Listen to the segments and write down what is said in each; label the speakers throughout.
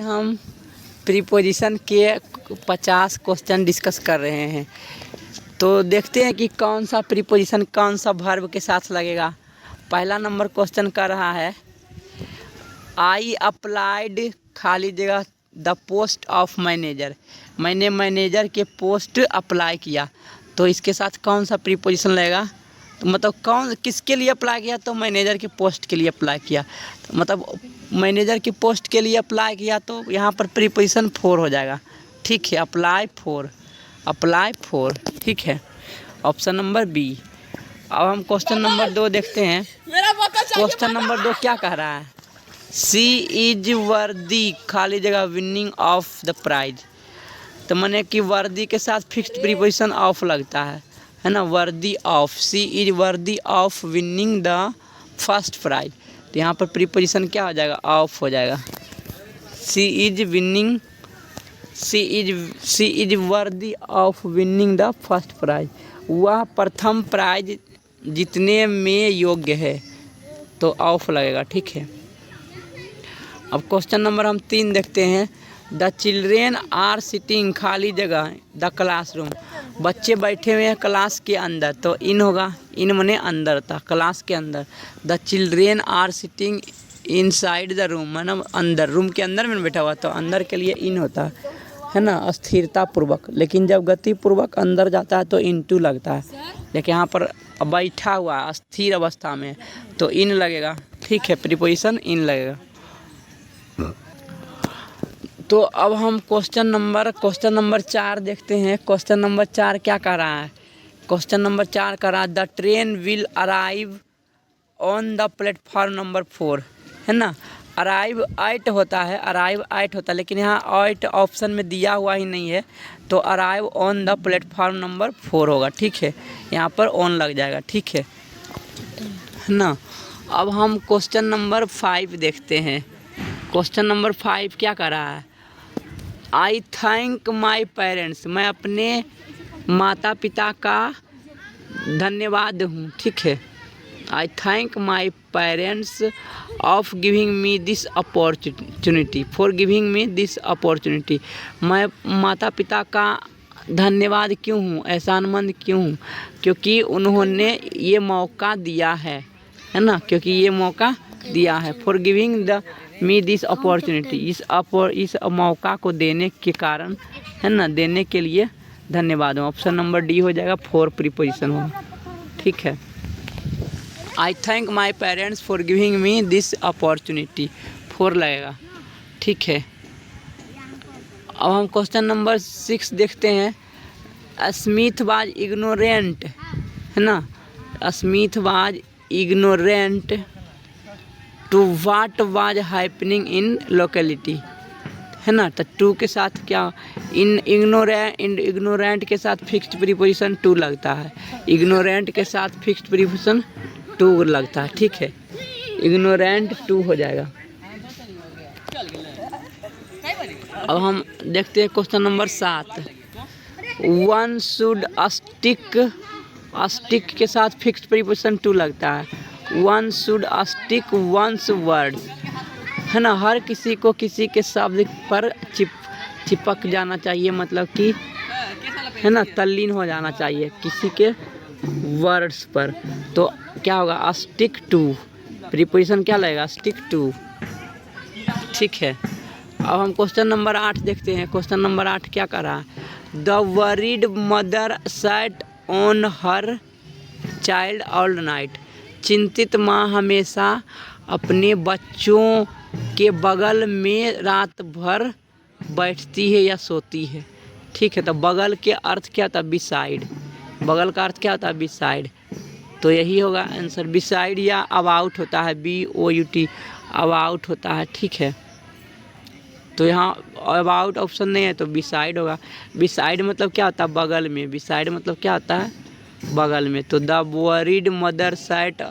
Speaker 1: हम प्रीपोजिशन के 50 question discuss कर रहे हैं। तो देखते हैं कि कौन सा प्रीपोजिशन कौन सा वर्ब के साथ लगेगा। पहला नंबर क्वेश्चन कर रहा है आई अप्लाइड खाली जगह द पोस्ट ऑफ मैनेजर। मैंने मैनेजर के पोस्ट अप्लाई किया, तो इसके साथ कौन सा प्रीपोजिशन लगेगा। तो मतलब कौन किसके लिए अप्लाई किया, तो मैनेजर के पोस्ट के लिए अप्लाई किया। तो मतलब मैनेजर की पोस्ट के लिए अप्लाई किया, तो यहाँ पर प्रीपोजिशन 4 हो जाएगा। ठीक है, अप्लाई फॉर। ठीक है, ऑप्शन नंबर बी। अब हम क्वेश्चन नंबर 2 देखते हैं। क्वेश्चन नंबर 2 क्या कह रहा है, सी इज वर्दी खाली जगह विनिंग ऑफ द प्राइज। तो मैंने कि वर्दी के साथ फिक्स्ड प्रीपोजिशन ऑफ लगता है ना, worthy of, she is worthy of winning the first prize. तो यहाँ पर प्रीपोजिशन क्या हो जाएगा, ऑफ हो जाएगा। She is worthy of winning the first prize. वह प्रथम प्राइज जीतने में योग्य है, तो ऑफ लगेगा। ठीक है, अब क्वेश्चन नंबर हम 3 देखते हैं। द चिल्ड्रेन आर सिटिंग खाली जगह द क्लासरूम। बच्चे बैठे हुए हैं क्लास के अंदर, तो इन होगा, इन मने अंदर था, क्लास के अंदर। The children are sitting inside the room, मतलब अंदर, रूम के अंदर में बैठा हुआ, तो अंदर के लिए इन होता है ना, स्थिरता पूर्वक। लेकिन जब गति पूर्वक अंदर जाता है तो इनटू लगता है। लेकिन यहाँ पर बैठा हुआ स्थिर अवस्था में, तो इन लगेगा। ठीक है, प्रीपोजिशन इन लगेगा। तो अब हम क्वेश्चन नंबर 4 देखते हैं। क्वेश्चन नंबर 4 क्या कह रहा है, क्वेश्चन नंबर 4 कह रहा है the train will arrive on the platform number 4, है ना। अराइव आइट होता है, लेकिन यहाँ आइट ऑप्शन में दिया हुआ ही नहीं है, तो arrive on the platform number 4 होगा। ठीक है, यहाँ पर ऑन लग जाएगा। ठीक है ना। अब हम क्वेश्चन नंबर 5 देखते हैं। क्वेश्चन नंबर 5 क्या कर रहा है, आई थैंक माई पेरेंट्स, मैं अपने माता पिता का धन्यवाद हूँ। ठीक है, आई thank my parents of giving me this opportunity, for giving me this opportunity. मैं माता पिता का धन्यवाद क्यों हूँ, एहसानमंद क्यों हूँ, क्योंकि उन्होंने ये मौका दिया है ना, क्योंकि ये मौका दिया है। For giving the me this opportunity, इस मौका को देने के कारण, है ना, देने के लिए धन्यवाद हूँ। ऑप्शन नंबर डी हो जाएगा, 4 प्रीपोजिशन होगा। ठीक है, आई thank my parents for giving me this opportunity, 4 लगेगा। ठीक है, अब हम क्वेश्चन नंबर 6 देखते हैं। स्मिथ वाज इग्नोरेंट, है ना, Smith was ignorant to what was happening in locality, है ना। तो टू के साथ क्या, इग्नोरेंट के साथ फिक्स्ड प्रीपोजिशन टू लगता है, इग्नोरेंट के साथ फिक्स्ड प्रीपोजिशन टू लगता है। ठीक है, इग्नोरेंट 2 हो जाएगा। अब हम देखते हैं question number 7। One should stick के साथ फिक्स्ड प्रीपोजिशन टू लगता है। One should stick one's word, है ना। हर किसी को किसी के शब्द पर चिपक जाना चाहिए, मतलब कि, है ना, तल्लीन हो जाना चाहिए किसी के वर्ड्स पर। तो क्या होगा, स्टिक टू, प्रीपोजिशन क्या लगेगा, स्टिक टू। ठीक है, अब हम क्वेश्चन नंबर 8 देखते हैं। क्वेश्चन नंबर 8 क्या कर रहा है, the worried mother sat on her child all night. चिंतित माँ हमेशा अपने बच्चों के बगल में रात भर बैठती है या सोती है। ठीक है, तो बगल के अर्थ क्या होता है, बिसाइड। बगल का अर्थ क्या होता है, बिसाइड। तो यही होगा आंसर, बिसाइड या अबाउट होता है, BOUT, अबाउट होता है। ठीक है, तो यहाँ अबाउट ऑप्शन नहीं है, तो बिसाइड होगा। बिसाइड मतलब क्या होता है, बगल में। बिसाइड मतलब क्या होता है, बगल में। तो the worried mother sat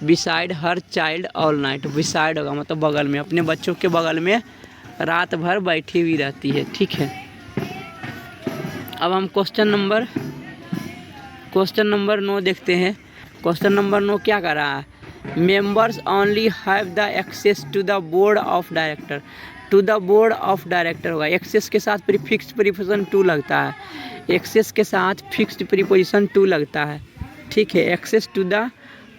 Speaker 1: beside her child all night, beside होगा मतलब बगल में, अपने बच्चों के बगल में रात भर बैठी हुई रहती है। ठीक है, अब हम क्वेश्चन नंबर 9 देखते हैं। क्वेश्चन नंबर 9 क्या कर रहा है, members only have the access to the board of director. To the board of director होगा। एक्सेस के साथ प्रीफिक्स प्रीपोजिशन टू लगता है, एक्सेस के साथ फिक्स्ड प्रीपोजिशन टू लगता है, ठीक है। Access to the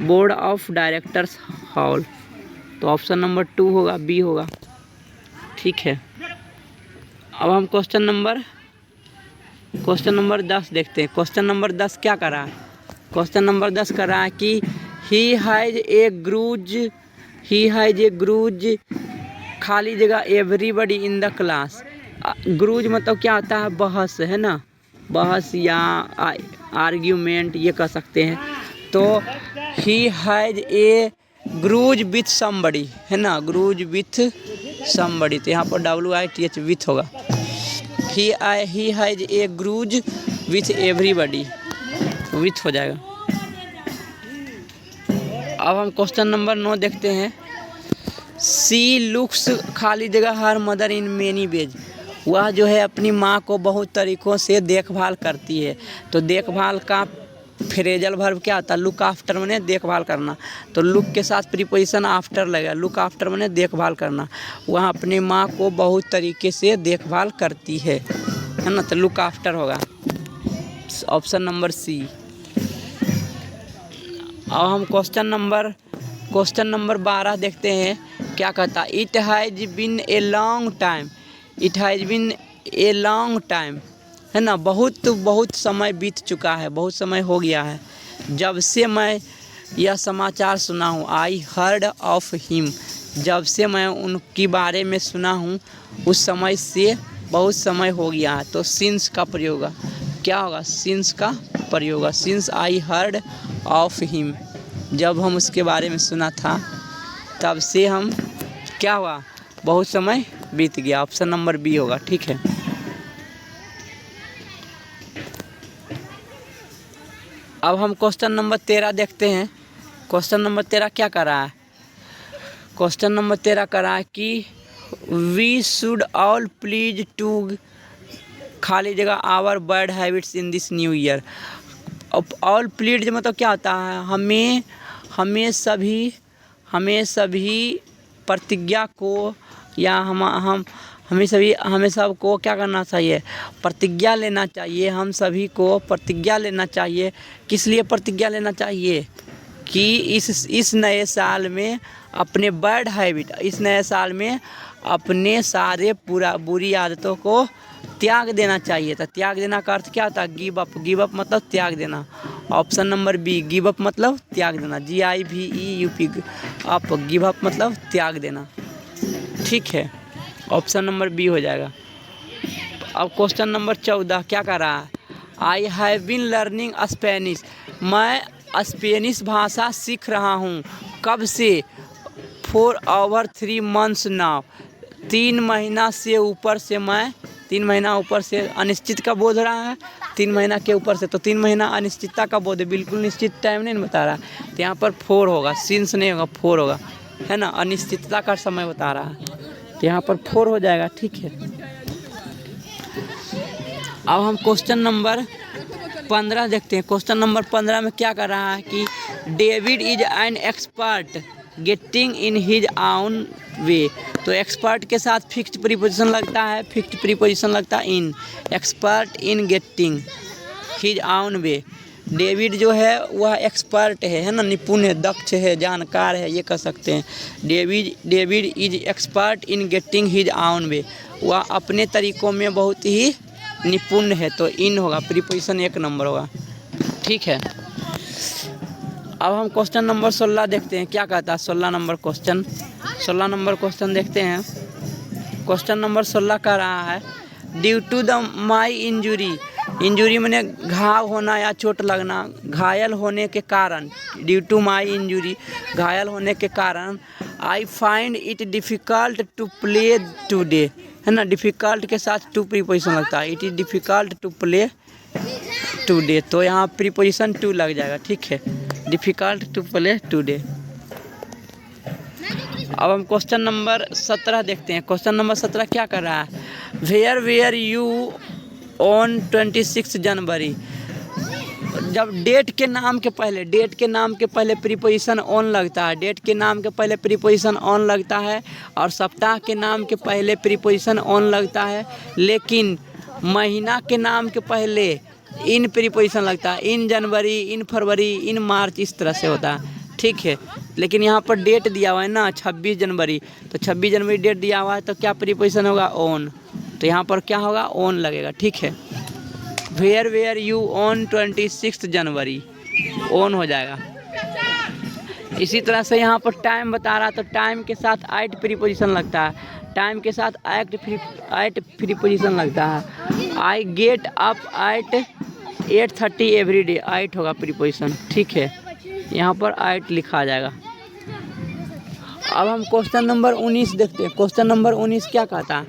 Speaker 1: board of directors hall, तो ऑप्शन नंबर 2 होगा, बी होगा, ठीक है। अब हम क्वेश्चन नंबर 10 देखते हैं। क्वेश्चन नंबर 10 क्या कर रहा है? क्वेश्चन नंबर 10 कर रहा है कि ही हैज़ ए ग्रूज खाली जगह एवरीबडी इन द क्लास। ग्रूज मतलब क्या होता है? बहस, है ना, बहस या आर्ग्यूमेंट ये कह सकते हैं। तो he has a grudge with somebody, है ना, ग्रूज विथ समबडी, तो यहाँ पर WITH विथ होगा। He has a grudge with everybody, with हो जाएगा। अब हम क्वेश्चन नंबर 9 देखते हैं। सी लुक्स खाली जगह her mother in many ways. वह जो है अपनी माँ को बहुत तरीक़ों से देखभाल करती है। तो देखभाल का फ्रेजल वर्ब क्या होता है? लुक आफ्टर माने देखभाल करना। तो लुक के साथ प्रीपोजिशन आफ्टर लगेगा। लुक आफ्टर माने देखभाल करना। वह अपनी माँ को बहुत तरीके से देखभाल करती है ना, तो लुक आफ्टर होगा, ऑप्शन नंबर सी। अब हम क्वेश्चन नंबर 12 देखते हैं क्या कहता है। It has been a long time, है ना, बहुत समय बीत चुका है, बहुत समय हो गया है जब से मैं यह समाचार सुना हूँ। आई हर्ड ऑफ हिम, जब से मैं उनके बारे में सुना हूँ उस समय से बहुत समय हो गया है। तो सिंस का प्रयोग क्या होगा? सिंस का प्रयोग, since I heard of him, जब हम उसके बारे में सुना था तब से हम क्या हुआ? बहुत समय बीत गया, ऑप्शन नंबर बी होगा, ठीक है। अब हम क्वेश्चन नंबर 13 देखते हैं। क्वेश्चन नंबर 13 क्या कर रहा है? क्वेश्चन नंबर 13 कर रहा है कि we should all please to खाली जगह our bad habits in this new year. All please मतलब क्या होता है? हमें सभी प्रतिज्ञा को या हमें सबको क्या करना चाहिए? प्रतिज्ञा लेना चाहिए। हम सभी को प्रतिज्ञा लेना चाहिए। किस लिए प्रतिज्ञा लेना चाहिए? कि इस नए साल में अपने बैड हैबिट, इस नए साल में अपने सारे बुरी आदतों को त्याग देना चाहिए था। त्याग देना का अर्थ क्या होता है? Give up. गिव अप मतलब त्याग देना, option number B, give up मतलब त्याग देना, GIVEUP, अप, गिव अप मतलब त्याग देना, ठीक है, ऑप्शन नंबर बी हो जाएगा। अब क्वेश्चन नंबर 14 क्या कर रहा है? I have been learning Spanish, मैं स्पेनिश भाषा सीख रहा हूँ। कब से? फॉर ओवर 3 months नाउ, 3 महीना से ऊपर से मैं, 3 महीना ऊपर से अनिश्चित का बोध रहा है, 3 महीना के ऊपर से, तो 3 महीना अनिश्चितता का बोध है, बिल्कुल निश्चित टाइम नहीं बता रहा है। तो यहाँ पर 4 होगा, सिंस नहीं होगा, 4 होगा, है ना, अनिश्चितता का समय बता रहा है, तो यहाँ पर 4 हो जाएगा, ठीक है। अब हम क्वेश्चन नंबर 15 देखते हैं। क्वेश्चन नंबर 15 में क्या कर रहा है कि David is an expert getting in his आउन वे। तो एक्सपर्ट के साथ फिक्स्ड प्रीपोजिशन लगता है, फिक्स्ड प्रीपोजिशन लगता है इन, एक्सपर्ट इन गेटिंग हिज आउन वे। डेविड जो है वह एक्सपर्ट है ना, निपुण है, दक्ष है, जानकार है, ये कह सकते हैं। David is expert in getting his आउन वे, वह अपने तरीक़ों में बहुत ही निपुण है, तो इन होगा, प्रीपोजिशन 1 नंबर होगा, ठीक है। अब हम क्वेश्चन नंबर 16 देखते हैं क्या कहता है। 16 नंबर क्वेश्चन देखते हैं। क्वेश्चन नंबर 16 कह रहा है due to the my injury मैंने घाव होना या चोट लगना, घायल होने के कारण, ड्यू टू माई इंजुरी घायल होने के कारण, I find it difficult to play today, है ना, डिफ़िकल्ट के साथ टू प्रीपोजिशन लगता है, it is difficult to play today, तो यहाँ प्रीपोजिशन टू लग जाएगा, ठीक है, डिफ़िकल्ट टू प्ले टुडे। अब हम क्वेश्चन नंबर 17 देखते हैं। क्वेश्चन नंबर 17 क्या कर रहा है? वेयर यू ऑन 26 जनवरी, जब डेट के नाम के पहले प्रीपोजिशन ऑन लगता है, डेट के नाम के पहले प्रीपोजिशन ऑन लगता है और सप्ताह के नाम के पहले प्रीपोजिशन ऑन लगता है, लेकिन महीना के नाम के पहले इन प्रीपोजिशन लगता है। इन जनवरी, इन फरवरी, इन मार्च, इस तरह से होता है, ठीक है। लेकिन यहाँ पर डेट दिया हुआ है ना 26 जनवरी, तो 26 जनवरी डेट दिया हुआ है तो क्या प्रीपोजिशन होगा? ऑन। तो यहाँ पर क्या होगा? ऑन लगेगा, ठीक है। Were you on 26 January, on हो जाएगा। इसी तरह से यहाँ पर टाइम बता रहा, तो टाइम के साथ आइट प्रीपोजिशन लगता है, टाइम के साथ आइट प्रीपोजिशन लगता है। I get up at 8:30 every day, at होगा प्रीपोजिशन, ठीक है। यहाँ पर आइट लिखा आ जाएगा। अब हम क्वेश्चन नंबर 19 देखते हैं। क्वेश्चन नंबर 19 क्या कहता है?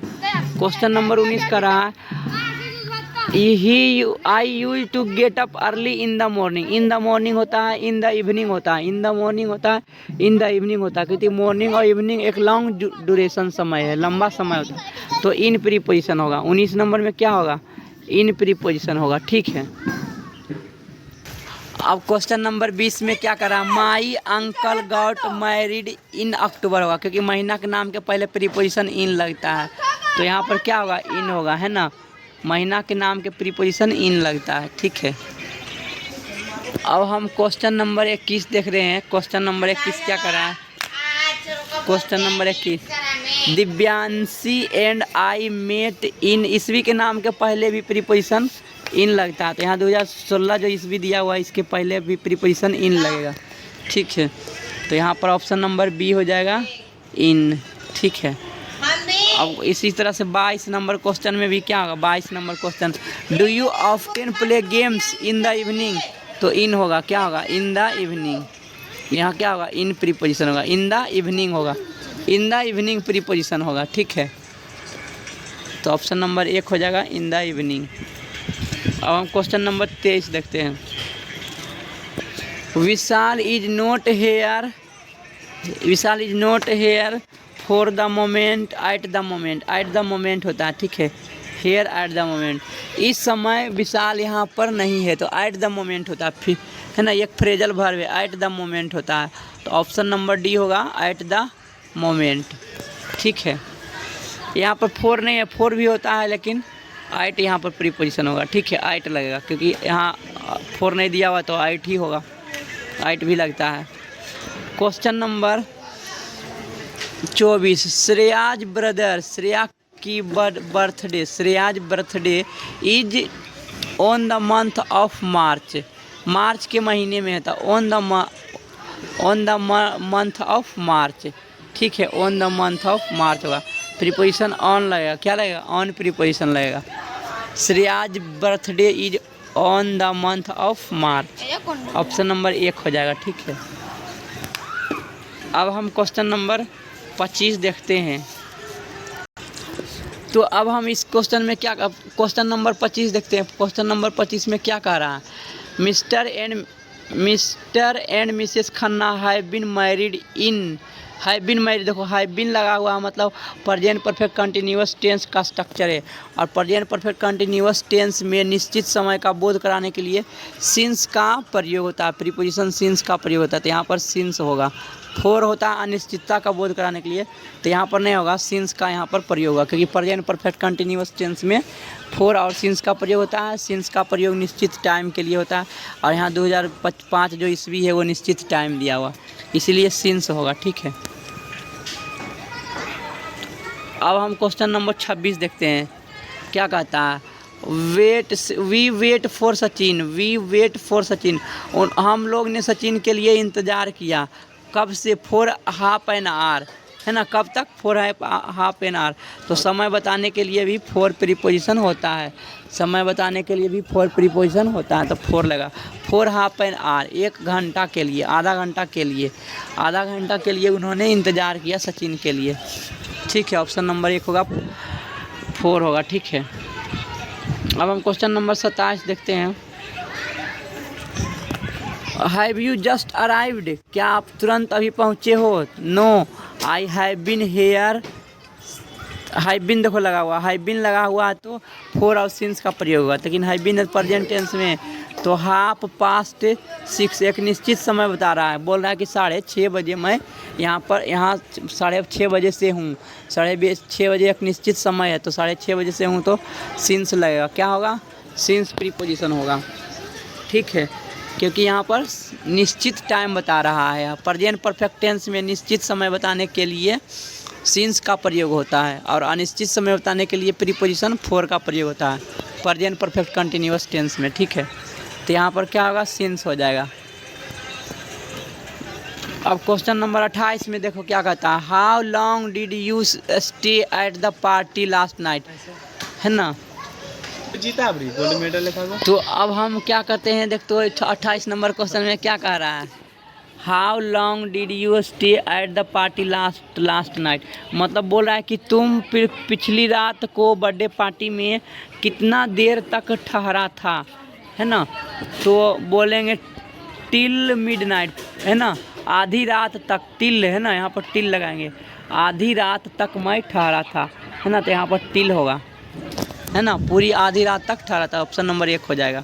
Speaker 1: क्वेश्चन नंबर 19 कह रहा है I use to get up early in the morning. In the morning होता है, इन द इवनिंग होता है, इन द मॉर्निंग होता है, इन द इवनिंग होता है, क्योंकि मॉर्निंग और इवनिंग एक लॉन्ग ड्यूरेशन समय है, लंबा समय होता है, तो इन प्रीपोजिशन होगा। 19 नंबर में क्या होगा? इन प्रीपोजिशन होगा, ठीक है। अब क्वेश्चन नंबर 20 में क्या करा? My uncle got married in October होगा, क्योंकि महीना के नाम के पहले प्रीपोजिशन इन लगता है, तो यहाँ पर क्या होगा? इन होगा, है ना। महीना के नाम के प्रीपोजिशन इन लगता है, ठीक है। अब हम क्वेश्चन नंबर 21 देख रहे हैं। क्वेश्चन नंबर 21 क्या कर रहा है? Question number 21, Divyanshi and I met in, ईस्वी के नाम के पहले भी प्रीपोजिशन इन लगता है, तो यहाँ 2016 जो ईस्वी दिया हुआ है इसके पहले भी प्रीपोजिशन इन लगेगा, ठीक है। तो यहाँ पर ऑप्शन नंबर बी हो जाएगा, इन, ठीक है। अब इसी तरह से 22 नंबर क्वेश्चन में भी क्या होगा? 22 number question, do you often play games in the evening, तो इन होगा, क्या होगा? In the evening. यहाँ क्या होगा? इन प्रीपोजिशन होगा, इन द इवनिंग होगा, इन द इवनिंग प्रीपोजिशन होगा, ठीक है। तो ऑप्शन नंबर 1 हो जाएगा, इन द इवनिंग। अब हम क्वेश्चन नंबर 23 देखते हैं। Vishal is not here, Vishal is not here for the moment at the moment, at the moment होता है, ठीक है। हेयर एट द मोमेंट, इस समय विशाल यहाँ पर नहीं है, तो एट द मोमेंट होता है, फिर है ना, एक फ्रेजल वर्ब है, एट द मोमेंट होता है, तो ऑप्शन नंबर डी होगा, एट द मोमेंट, ठीक है। यहाँ पर फोर नहीं है, फोर भी होता है, लेकिन आइट यहाँ पर प्रीपोजिशन होगा, ठीक है, आइट लगेगा, क्योंकि यहाँ फोर नहीं दिया हुआ तो आइट ही होगा, आइट भी लगता है। Question number 24, Shreya's brother, Shreya की birthday, Shreya's birthday is on the month of March, March के महीने में है, तो on the month of March, ठीक है, on the month of March होगा, प्रीपोजिशन ऑन लगेगा, क्या लगेगा? ऑन प्रीपोजिशन लगेगा। Shreya's birthday is on the month of March, option number 1 हो जाएगा, ठीक है। अब हम क्वेश्चन नंबर 25 देखते हैं। तो अब हम इस क्वेश्चन में क्या, क्वेश्चन नंबर 25 देखते हैं। क्वेश्चन नंबर 25 में क्या कह रहा है? Mister and missus Khanna have been married in, have been married, देखो हैव बीन लगा हुआ मतलब प्रेजेंट परफेक्ट कंटिन्यूअस टेंस का स्ट्रक्चर है, और प्रेजेंट परफेक्ट कंटिन्यूअस टेंस में निश्चित समय का बोध कराने के लिए सिंस का प्रयोग होता है, प्रीपोजिशन सिंस का प्रयोग होता है, तो यहाँ पर सिंस होगा। फोर होता है अनिश्चितता का बोध कराने के लिए, तो यहाँ पर नहीं होगा, सिंस का यहाँ पर प्रयोग होगा, क्योंकि प्रेजेंट परफेक्ट कंटिन्यूअस टेंस में फोर और सिंस का प्रयोग होता है। सिंस का प्रयोग निश्चित टाइम के लिए होता है, और यहाँ 2005 जो ईस्वी है वो निश्चित टाइम दिया हुआ, इसीलिए सिंस होगा, ठीक है। अब हम क्वेश्चन नंबर 26 देखते हैं, क्या कहता है? We wait for Sachin, we wait for Sachin, और हम लोग ने सचिन के लिए इंतज़ार किया, कब से? फॉर हाफ एन आवर, है ना, कब तक? फॉर हाफ एन आवर, तो समय बताने के लिए भी फोर प्रीपोजिशन होता है, समय बताने के लिए भी फोर प्रीपोजिशन होता है, तो फोर लगा। फॉर हाफ एन आवर, 1 घंटा के लिए, आधा घंटा के लिए, आधा घंटा के लिए उन्होंने इंतज़ार किया सचिन के लिए, ठीक है। ऑप्शन नंबर 1 होगा, फोर होगा, ठीक है। अब हम क्वेश्चन नंबर 27 देखते हैं। हैव यू जस्ट अराइव्ड, क्या आप तुरंत अभी पहुँचे हो? No, I have been here, हाइबिन देखो लगा हुआ, हाइबिन लगा हुआ है तो फोर और सिंस का प्रयोग होगा। लेकिन हाइबिन प्रेजेंट टेंस में तो हाफ पास्ट 6 एक निश्चित समय बता रहा है। बोल रहा है कि 6:30 बजे मैं यहाँ 6:30 बजे से हूँ। 6:30 बजे एक निश्चित समय है तो 6:30 बजे से हूँ तो सिंस लगेगा। क्या होगा? सिंस प्रीपोजिशन होगा। ठीक है, क्योंकि यहाँ पर निश्चित टाइम बता रहा है। प्रेजेंट परफेक्ट टेंस में निश्चित समय बताने के लिए सिंस का प्रयोग होता है और अनिश्चित समय बताने के लिए प्रीपोजिशन फोर का प्रयोग होता है प्रेजेंट परफेक्ट कंटिन्यूअस टेंस में। ठीक है, तो यहाँ पर क्या होगा? सिंस हो जाएगा। अब क्वेश्चन नंबर 28 में देखो क्या कहता है। How long did you stay at the party last night, है ना।
Speaker 2: जीता अभी गोल्ड मेडल लिखा हुआ।
Speaker 1: तो अब हम क्या करते हैं, देख तो 28 नंबर क्वेश्चन में क्या कह रहा है। How long did you stay at the party last night, मतलब बोल रहा है कि तुम पिछली रात को बर्थडे पार्टी में कितना देर तक ठहरा था, है ना। तो बोलेंगे टिल मिडनाइट, है ना, आधी रात तक। टिल है ना, यहाँ पर टिल लगाएंगे। आधी रात तक मैं ठहरा था, है ना, तो यहाँ पर टिल होगा, है ना। पूरी आधी रात तक ठहरा था, ऑप्शन नंबर 1 हो जाएगा।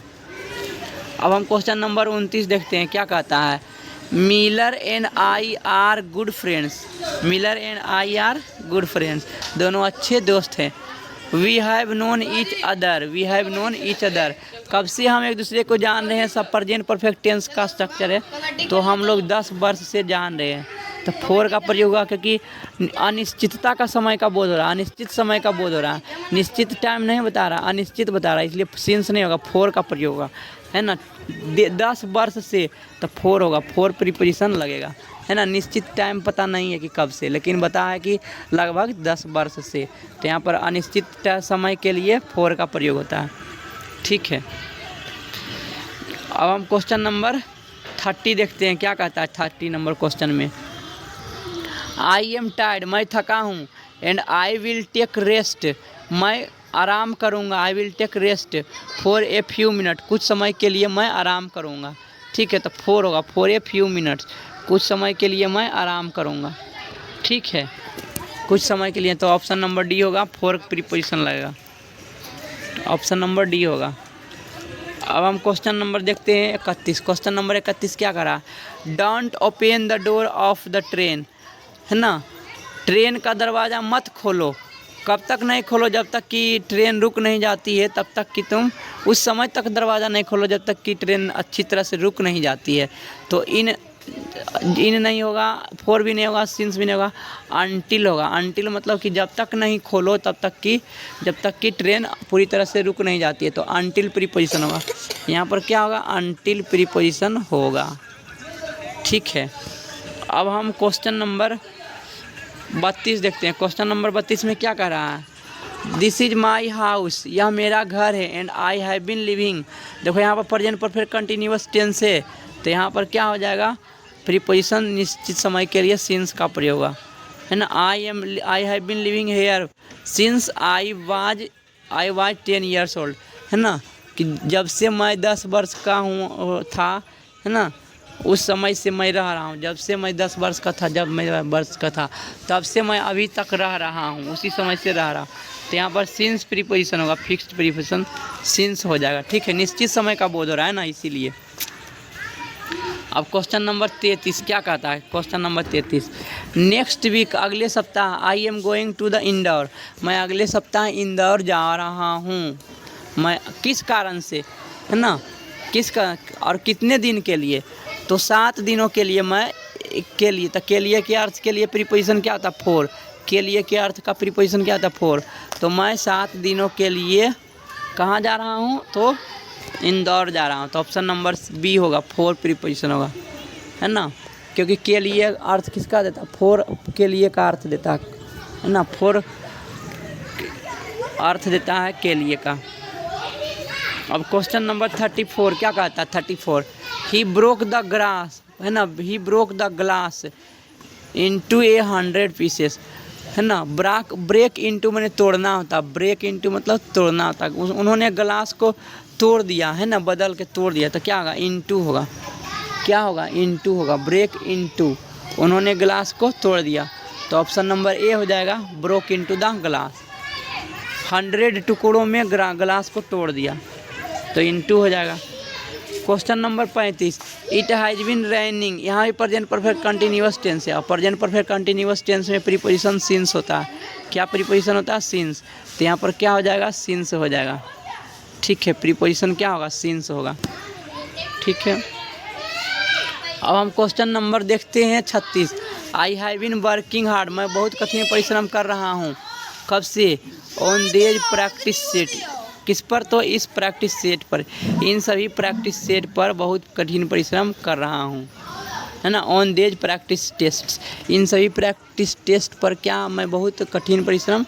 Speaker 1: अब हम क्वेश्चन नंबर 29 देखते हैं क्या कहता है। Miller and I are good friends, Miller and I are good friends, दोनों अच्छे दोस्त हैं। We have known each other, we have known each other, कब से हम एक दूसरे को जान रहे हैं। सब प्रेजेंट परफेक्ट टेंस का स्ट्रक्चर है, तो हम लोग 10 वर्ष से जान रहे हैं। तो फोर का प्रयोग होगा, क्योंकि अनिश्चितता का समय का बोध हो रहा है, अनिश्चित समय का बोध हो रहा है। निश्चित टाइम नहीं बता रहा, अनिश्चित बता रहा है, इसलिए सिंस नहीं होगा, फोर का प्रयोग होगा, है ना। 10 वर्ष से तो फोर होगा, फोर प्रीपोजिशन लगेगा, है ना। निश्चित टाइम पता नहीं है कि कब से, लेकिन बता है कि लगभग 10 वर्ष से, तो यहाँ पर अनिश्चित समय के लिए फोर का प्रयोग होता है। ठीक है, अब हम क्वेश्चन नंबर 30 देखते हैं क्या कहता है। 30 नंबर क्वेश्चन में आई एम टायर्ड, मैं थका हूँ। And I will take rest, मैं आराम करूँगा। I will take rest for a few minute, कुछ समय के लिए मैं आराम करूँगा। ठीक है, तो फोर होगा, फॉर ए फ्यू मिनट्स, कुछ समय के लिए मैं आराम करूँगा। ठीक है, कुछ समय के लिए, तो ऑप्शन नंबर डी होगा, फोर प्रीपोजिशन लगेगा, ऑप्शन नंबर डी होगा। अब हम क्वेश्चन नंबर देखते हैं 31। क्वेश्चन नंबर 31 क्या करा। Don't open the door of the train, है ना, ट्रेन का दरवाज़ा मत खोलो। कब तक नहीं खोलो? जब तक कि ट्रेन रुक नहीं जाती है, तब तक कि तुम उस समय तक दरवाज़ा नहीं खोलो जब तक कि ट्रेन अच्छी तरह से रुक नहीं जाती है। तो इन नहीं होगा, फोर भी नहीं होगा, सिंस भी नहीं होगा, अनटिल होगा। अनटिल मतलब कि जब तक नहीं खोलो जब तक कि ट्रेन पूरी तरह से रुक नहीं जाती है, तो अनटिल प्रीपोजिशन होगा। यहाँ पर क्या होगा? अनटिल प्रीपोजिशन होगा। ठीक है, अब हम क्वेश्चन नंबर 32 देखते हैं। क्वेश्चन नंबर 32 में क्या कह रहा है। दिस इज़ माई हाउस, यह मेरा घर है। And I have been living, देखो यहाँ पर प्रेजेंट परफेक्ट कंटिन्यूअस टेंस है, तो यहाँ पर क्या हो जाएगा? प्रीपोजिशन निश्चित समय के लिए सिंस का प्रयोग होगा, है ना। I have been living here since I was 10 years old, है ना, कि जब से मैं 10 वर्ष का था, है ना, उस समय से मैं रह रहा हूँ। जब से मैं 10 वर्ष का था, जब मैं वर्ष का था, तब से मैं अभी तक रह रहा हूँ, उसी समय से रह रहा हूँ। तो यहाँ पर सिंस प्रीपोजिशन होगा, फिक्स्ड प्रीपोजिशन सिंस हो जाएगा। ठीक है, निश्चित समय का बोध हो रहा है ना, इसीलिए। अब क्वेश्चन नंबर 33 क्या कहता है। क्वेश्चन नंबर 33, नेक्स्ट वीक, अगले सप्ताह, I am going to the Indore, मैं अगले सप्ताह इंदौर जा रहा हूँ। मैं किस कारण से, है ना, किसका और कितने दिन के लिए? तो 7 दिनों के लिए। मैं के लिए, तो के लिए के अर्थ के लिए प्रीपोजिशन क्या होता है? फोर। के लिए के अर्थ का प्रीपोजिशन क्या होता है? फोर। तो मैं 7 दिनों के लिए कहाँ जा रहा हूँ? तो इंदौर जा रहा हूँ, तो ऑप्शन नंबर बी होगा, फोर प्रीपोजिशन होगा, है ना, क्योंकि के लिए अर्थ किसका देता है? फोर के लिए का अर्थ देता है ना, फोर अर्थ देता है के लिए का। अब क्वेश्चन नंबर 34 क्या कहता है। 34, ही ब्रोक द ग्लास, है ना, he broke the glass into 100 pieces, है ना। ब्रेक इंटू मैंने तोड़ना होता, ब्रेक इंटू मतलब तोड़ना होता। उन्होंने ग्लास को तोड़ दिया, है ना, बदल के तोड़ दिया, तो क्या होगा? इंटू होगा। क्या होगा? इंटू होगा, ब्रेक इंटू, उन्होंने ग्लास को तोड़ दिया। तो ऑप्शन नंबर ए हो जाएगा, ब्रोक इनटू द ग्लास। 100 टुकड़ों में ग्लास को तोड़ दिया, तो इनटू हो जाएगा। Question number 35, it has been raining. यहाँ भी प्रेजेंट परफेक्ट कंटिन्यूअस टेंस है, और प्रेजेंट परफेक्ट कंटिन्यूअस टेंस में प्रीपोजिशन सिंस होता है। क्या प्रीपोजिशन होता है? सिंस। तो यहाँ पर क्या हो जाएगा? सिंस हो जाएगा। ठीक है, प्रीपोजिशन क्या होगा? सिंस होगा। ठीक है, अब हम क्वेश्चन नंबर देखते हैं 36। I have been working hard. मैं बहुत कठिन परिश्रम कर रहा हूँ। कब से? On this practice set. किस पर? तो इस प्रैक्टिस सेट पर, इन सभी प्रैक्टिस सेट पर बहुत कठिन परिश्रम कर रहा हूँ, है ना। ऑन दिस प्रैक्टिस टेस्ट, इन सभी प्रैक्टिस टेस्ट पर क्या मैं बहुत कठिन परिश्रम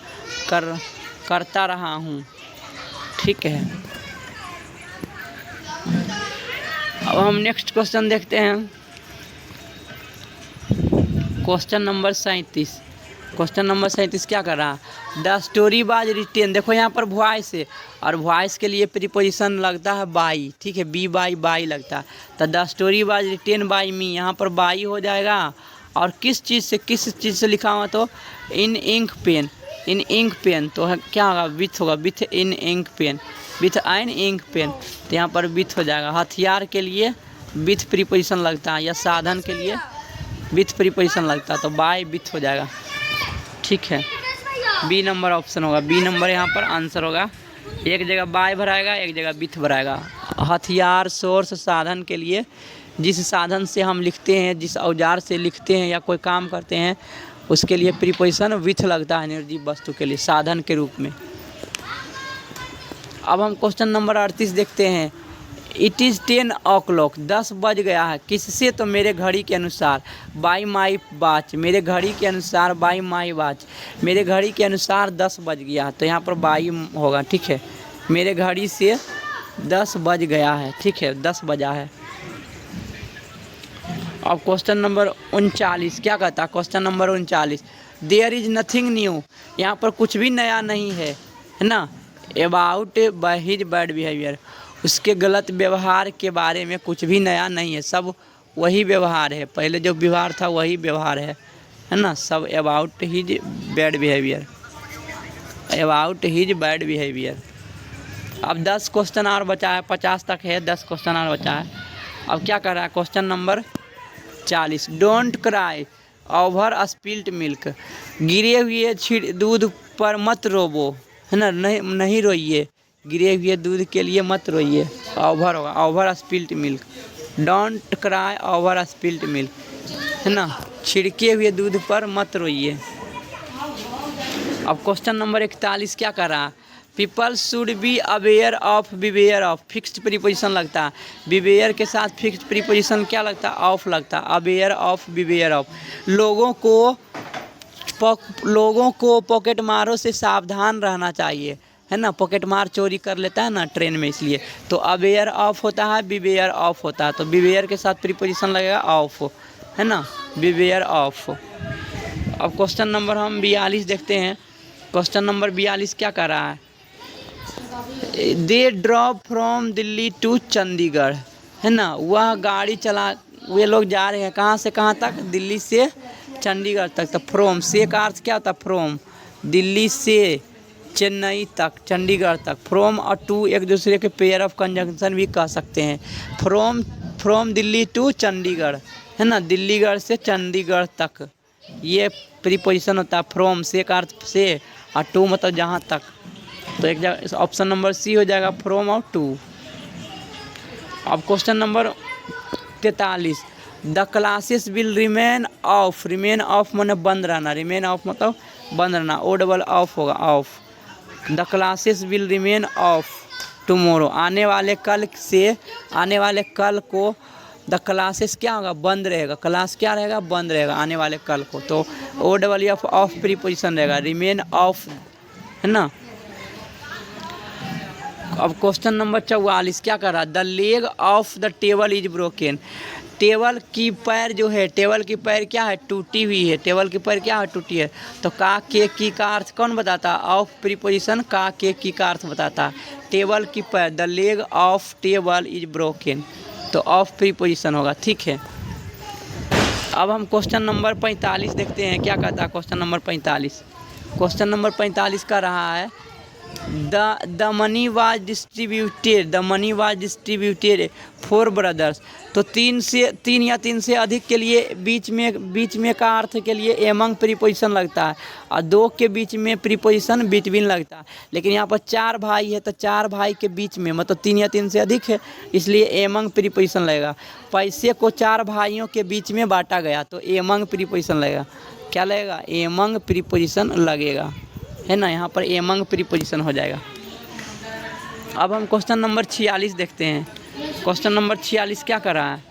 Speaker 1: करता रहा हूँ। ठीक है, अब हम नेक्स्ट क्वेश्चन देखते हैं, क्वेश्चन नंबर 37। क्वेश्चन नंबर 37 क्या कर रहा है? The story was retain. देखो यहाँ पर वॉइस है, और वॉइस के लिए प्रीपोजिशन लगता है बाई। ठीक है, बी बाई लगता है। तो the story was written by me, यहाँ पर बाई हो जाएगा। और किस चीज़ से लिखा हुआ? तो in ink pen. In ink pen तो क्या होगा? विथ होगा, with in ink pen, with an ink pen. तो यहाँ पर विथ हो जाएगा। हथियार के लिए विथ प्रीपोजिशन लगता है, या साधन के लिए विथ प्रीपोजिशन लगता है, तो बाय विथ हो जाएगा। ठीक है, बी नंबर ऑप्शन होगा। बी नंबर यहाँ पर आंसर होगा। एक जगह बाय भराएगा, एक जगह विथ भराएगा। हथियार, सोर्स, साधन के लिए जिस साधन से हम लिखते हैं, जिस औजार से लिखते हैं या कोई काम करते हैं, उसके लिए प्रीपोजिशन विथ लगता है निर्जीव वस्तु के लिए, साधन के रूप में। अब हम क्वेश्चन नंबर 38 देखते हैं। इट इज़ 10 o'clock, 10 बज गया है। किससे? तो मेरे घड़ी के अनुसार, बाई माई वॉच। मेरे घड़ी के अनुसार, बाई माई वॉच। मेरे घड़ी के अनुसार 10 बज गया है, तो यहाँ पर बाई होगा। ठीक है, मेरे घड़ी से 10 बज गया है। ठीक है, 10 बजा है। अब क्वेश्चन नंबर 39 क्या कहता है? Question number 39, there is nothing new. यहाँ पर कुछ भी नया नहीं है ना। अबाउट हिज बैड बिहेवियर, उसके गलत व्यवहार के बारे में कुछ भी नया नहीं है। सब वही व्यवहार है, पहले जो व्यवहार था वही व्यवहार है ना। सब about his bad behaviour, about his bad behaviour. अब 10 क्वेश्चन और बचा है, 50 तक है, 10 क्वेश्चन और बचा है। अब क्या कर रहा है? Question number 40, don't cry over spilt milk. गिरे हुए दूध पर मत रोवो, है ना। नहीं रोइए, गिरे हुए दूध के लिए मत रोइए। ओवर होगा, over spilt milk. Don't cry over spilt milk, है ना। छिड़के हुए दूध पर मत रोइए। अब क्वेश्चन नंबर 41 क्या कर रहा है? People should be aware of, beware of. Fixed preposition लगता है। बिवेयर के साथ फिक्स्ड प्रीपोजिशन क्या लगता है? ऑफ लगता है। Aware of, beware of. लोगों को पॉकेट मारों से सावधान रहना चाहिए, है ना। पॉकेट मार चोरी कर लेता है ना ट्रेन में, इसलिए। तो अवेयर ऑफ होता है, बिवेयर ऑफ होता है। तो बिवेयर के साथ प्रीपोजिशन लगेगा ऑफ, है ना, बिवेयर ऑफ। अब क्वेश्चन नंबर हम 42 देखते हैं। क्वेश्चन नंबर 42 क्या कर रहा है? They drop from Delhi to Chandigarh, है ना। वह गाड़ी चला, वे लोग जा रहे हैं कहाँ से कहाँ तक? दिल्ली से चंडीगढ़ तक। तो फ्रॉम से का अर्थ क्या होता है? फ्रॉम, दिल्ली से चेन्नई तक, चंडीगढ़ तक। फ्रॉम और टू एक दूसरे के पेयर ऑफ कंजंक्शन भी कह सकते हैं। फ्रॉम दिल्ली टू चंडीगढ़, है ना, दिल्लीगढ़ से चंडीगढ़ तक, ये प्रीपोजिशन होता है। फ्रॉम से का अर्थ से, और टू मतलब जहाँ तक। तो एक जगह ऑप्शन नंबर सी हो जाएगा, फ्रॉम और टू। अब question number 43, the classes will remain of. Remain of मतलब बंद रहना, रिमेन ऑफ मतलब बंद रहना। ओ डबल ऑफ होगा, of. The classes will remain of tomorrow, आने वाले कल से, आने वाले कल को द क्लासेस क्या होगा? बंद रहेगा। क्लास क्या रहेगा? बंद रहेगा आने वाले कल को। तो O double F off preposition रहेगा, रिमेन ऑफ, है ना। अब क्वेश्चन नंबर 44 क्या कर रहा है? The leg of the table is broken. Table की पैर जो है, टेबल की पैर क्या है? टूटी हुई है। टेबल की पैर क्या है? टूटी है। तो का के की का अर्थ कौन बताता? ऑफ प्रीपोजिशन का के की का अर्थ बताता। टेबल की पैर, the leg of table is broken, तो ऑफ प्रीपोजिशन होगा। ठीक है, अब हम क्वेश्चन नंबर 45 देखते हैं क्या कहता है क्वेश्चन नंबर 45। क्वेश्चन नंबर 45 का रहा है the money was distributed for brothers. तो तीन या तीन से अधिक के लिए बीच में का अर्थ के लिए एमंग प्रीपोजिशन लगता है और दो के बीच में प्रीपोजिशन बिटवीन लगता है। लेकिन यहाँ पर 4 भाई है तो 4 भाई के बीच में मतलब 3 या 3 से अधिक है इसलिए एमंग प्रीपोजिशन लगेगा। पैसे को 4 भाइयों के बीच में बांटा गया तो एमंग प्रीपोजिशन लगेगा। क्या लगेगा? एमंग प्रीपोजिशन लगेगा, है ना। यहाँ पर एमंग प्रीपोजिशन हो जाएगा। अब हम क्वेश्चन नंबर 46 देखते हैं। क्वेश्चन नंबर 46 क्या कर रहा है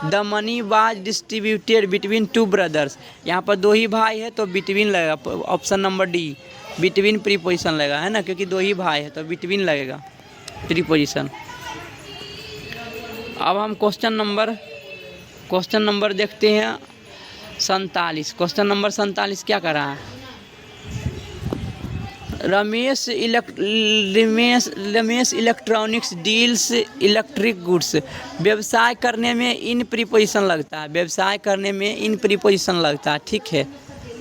Speaker 1: the money was distributed between 2 brothers. यहाँ पर 2 ही भाई है तो बिटवीन लगेगा। Option number D between preposition लगेगा, है ना, क्योंकि 2 ही भाई है तो बिटवीन लगेगा प्रीपोजिशन। अब हम क्वेश्चन नंबर देखते हैं 47। क्वेश्चन नंबर 47 क्या कर रहा है Ramesh electronics deals electric goods. व्यवसाय करने में इन प्रीपोजिशन लगता है, व्यवसाय करने में इन प्रीपोजिशन लगता है, ठीक है।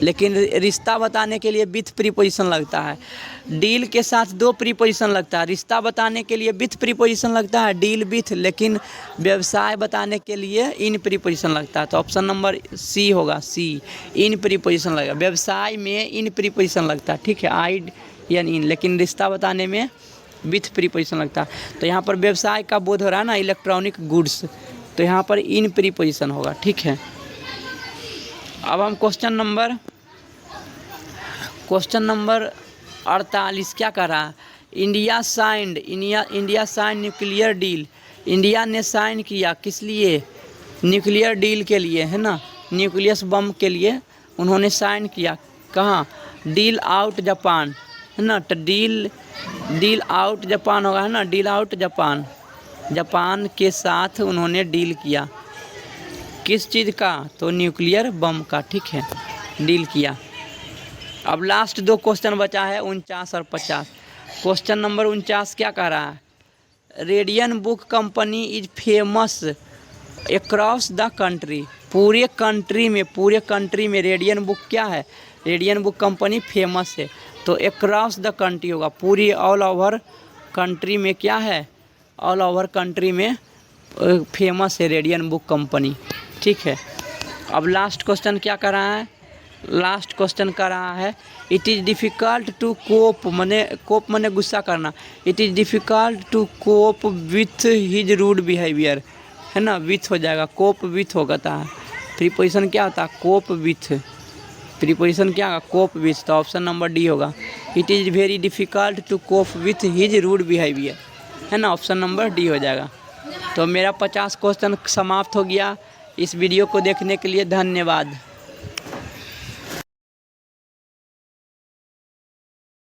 Speaker 1: लेकिन रिश्ता बताने के लिए विथ प्रीपोजिशन लगता है। डील के साथ 2 प्रीपोजिशन लगता है। रिश्ता बताने के लिए विथ प्रीपोजिशन लगता है डील विथ, लेकिन व्यवसाय बताने के लिए इन प्रीपोजिशन लगता है। तो ऑप्शन नंबर सी होगा, सी इन प्रीपोजिशन लगेगा। व्यवसाय में इन प्रीपोजिशन लगता है, ठीक है, आई यानी इन, लेकिन रिश्ता बताने में विथ प्रीपोजिशन लगता है। तो यहाँ पर व्यवसाय का बोध हो रहा है ना, इलेक्ट्रॉनिक गुड्स, तो यहाँ पर इन प्रीपोजिशन होगा, ठीक है। अब हम क्वेश्चन नंबर 48 क्या कर रहा है India signed nuclear deal. India ने साइन किया किस लिए? न्यूक्लियर डील के लिए, है ना, न्यूक्लियस बम के लिए उन्होंने साइन किया। कहाँ? डील आउट जापान, है ना। तो डील आउट जापान होगा, है ना, डील आउट जापान के साथ उन्होंने डील किया। किस चीज़ का? तो न्यूक्लियर बम का, ठीक है, डील किया। अब लास्ट 2 क्वेश्चन बचा है 49 और 50। क्वेश्चन नंबर 49 क्या कह रहा है radian book company is famous across the country. पूरे कंट्री में रेडियन बुक क्या है? रेडियन बुक कंपनी फेमस है तो अक्रॉस द कंट्री होगा। पूरी ऑल ओवर कंट्री में क्या है? ऑल ओवर कंट्री में फेमस है रेडियन बुक कंपनी, ठीक है। अब लास्ट क्वेश्चन क्या कर रहा है? लास्ट क्वेश्चन कर रहा है it is difficult to cope मने गुस्सा करना। It is difficult to cope with his rude behaviour, है ना, विथ हो जाएगा, कोप विथ होगा था। प्रीपोजिशन क्या होता है? Cope with. प्रीपोजिशन क्या होगा? Cope with. तो ऑप्शन नंबर डी होगा। It is very difficult to cope with his rude behaviour, है ना, ऑप्शन नंबर डी हो जाएगा। तो मेरा 50 क्वेश्चन समाप्त हो गया। इस वीडियो को देखने के लिए धन्यवाद।